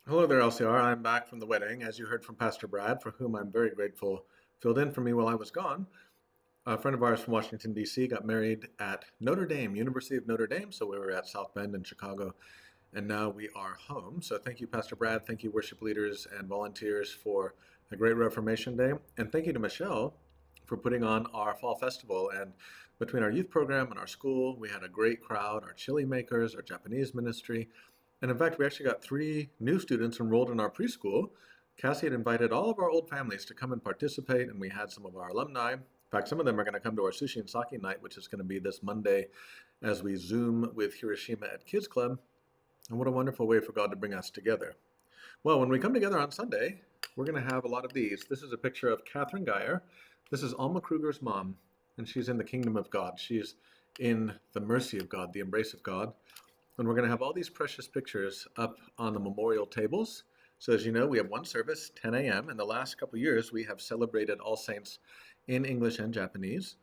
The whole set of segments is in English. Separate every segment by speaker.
Speaker 1: Hello there, LCR. I'm back from the wedding, as you heard from Pastor Brad, for whom I'm very grateful filled in for me while I was gone. A friend of ours from Washington, D.C. got married at Notre Dame, University of Notre Dame. So we were at South Bend in Chicago, and now we are home. So thank you, Pastor Brad. Thank you, worship leaders and volunteers, for a great Reformation Day. And thank you to Michelle for putting on our fall festival. And between our youth program and our school, we had a great crowd, our chili makers, our Japanese ministry. And in fact, we actually got 3 new students enrolled in our preschool. Cassie had invited all of our old families to come and participate, and we had some of our alumni. In fact, some of them are going to come to our sushi and sake night, which is going to be this Monday as we Zoom with Hiroshima at Kids Club. And what a wonderful way for God to bring us together. Well, when we come together on Sunday, we're going to have a lot of these. This is a picture of Catherine Geyer. This is Alma Kruger's mom, and she's in the kingdom of God. She's in the mercy of God, the embrace of God. And we're going to have all these precious pictures up on the memorial tables. So as you know, we have one service, 10 a.m. In the last couple of years, we have celebrated All Saints in English and Japanese.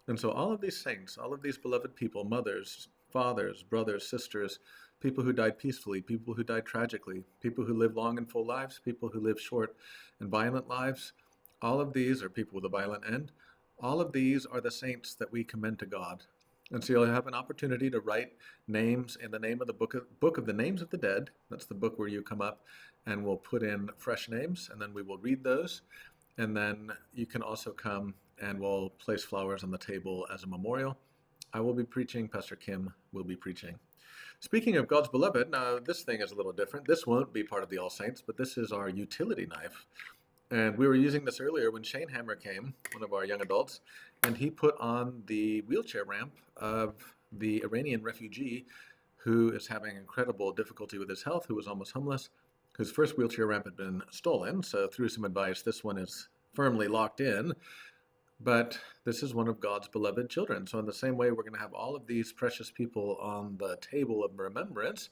Speaker 1: And so all of these saints, all of these beloved people, mothers, fathers, brothers, sisters, people who died peacefully, people who died tragically, people who live long and full lives, people who live short and violent lives, all of these are people with a violent end. All of these are the saints that we commend to God. And so you'll have an opportunity to write names in the name of the book of the names of the dead. That's the book where you come up and we'll put in fresh names, and then we will read those. And then you can also come and we'll place flowers on the table as a memorial. I will be preaching. Pastor Kim will be preaching. Speaking of God's beloved, now this thing is a little different. This won't be part of the All Saints, but this is our utility knife. And we were using this earlier when Shane Hammer came, one of our young adults, and he put on the wheelchair ramp of the Iranian refugee who is having incredible difficulty with his health, who was almost homeless, whose first wheelchair ramp had been stolen. So through some advice, this one is firmly locked in. But this is one of God's beloved children. So in the same way, we're going to have all of these precious people on the table of remembrance,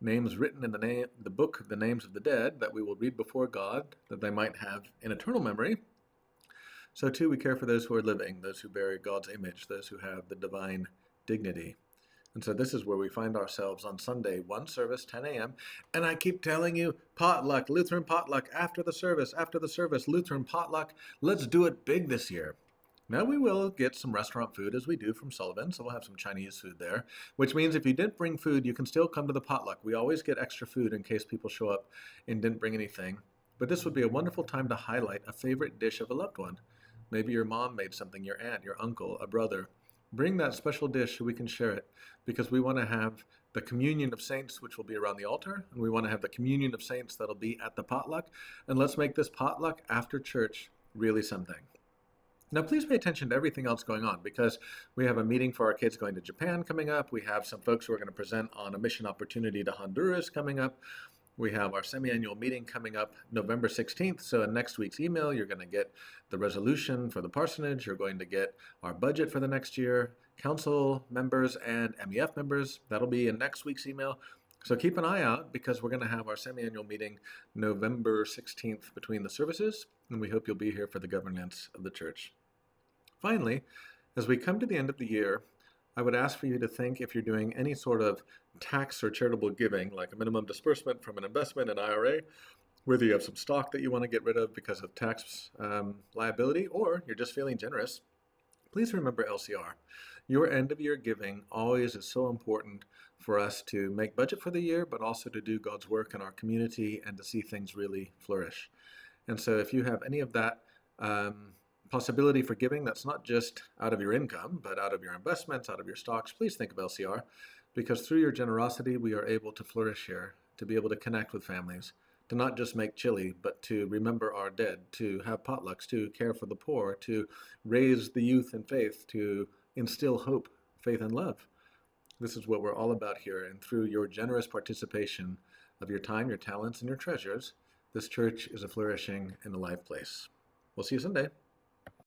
Speaker 1: names written in the book of the names of the dead that we will read before God, that they might have in eternal memory. So too, we care for those who are living, those who bear God's image, those who have the divine dignity. And so this is where we find ourselves on Sunday, one service, 10 a.m. And I keep telling you, potluck, Lutheran potluck, after the service, Lutheran potluck. Let's do it big this year. Now we will get some restaurant food as we do from Sullivan, so we'll have some Chinese food there, which means if you didn't bring food, you can still come to the potluck. We always get extra food in case people show up and didn't bring anything. But this would be a wonderful time to highlight a favorite dish of a loved one. Maybe your mom made something, your aunt, your uncle, a brother. Bring that special dish so we can share it, because we want to have the communion of saints, which will be around the altar, and we want to have the communion of saints that'll be at the potluck. And let's make this potluck after church really something. Now, please pay attention to everything else going on, because we have a meeting for our kids going to Japan coming up. We have some folks who are going to present on a mission opportunity to Honduras coming up. We have our semi-annual meeting coming up November 16th. So in next week's email, you're going to get the resolution for the parsonage. You're going to get our budget for the next year, council members and MEF members. That'll be in next week's email. So keep an eye out, because we're going to have our semi-annual meeting November 16th between the services, and we hope you'll be here for the governance of the church. Finally, as we come to the end of the year, I would ask for you to think if you're doing any sort of tax or charitable giving, like a minimum disbursement from an investment, an IRA, whether you have some stock that you want to get rid of because of tax liability, or you're just feeling generous. Please remember LCR. Your end of year giving always is so important for us to make budget for the year, but also to do God's work in our community and to see things really flourish. And so if you have any of that possibility for giving that's not just out of your income, but out of your investments, out of your stocks, please think of LCR, because through your generosity, we are able to flourish here, to be able to connect with families, to not just make chili, but to remember our dead, to have potlucks, to care for the poor, to raise the youth in faith, to instill hope, faith, and love. This is what we're all about here, and through your generous participation of your time, your talents, and your treasures, this church is a flourishing and alive place. We'll see you Sunday.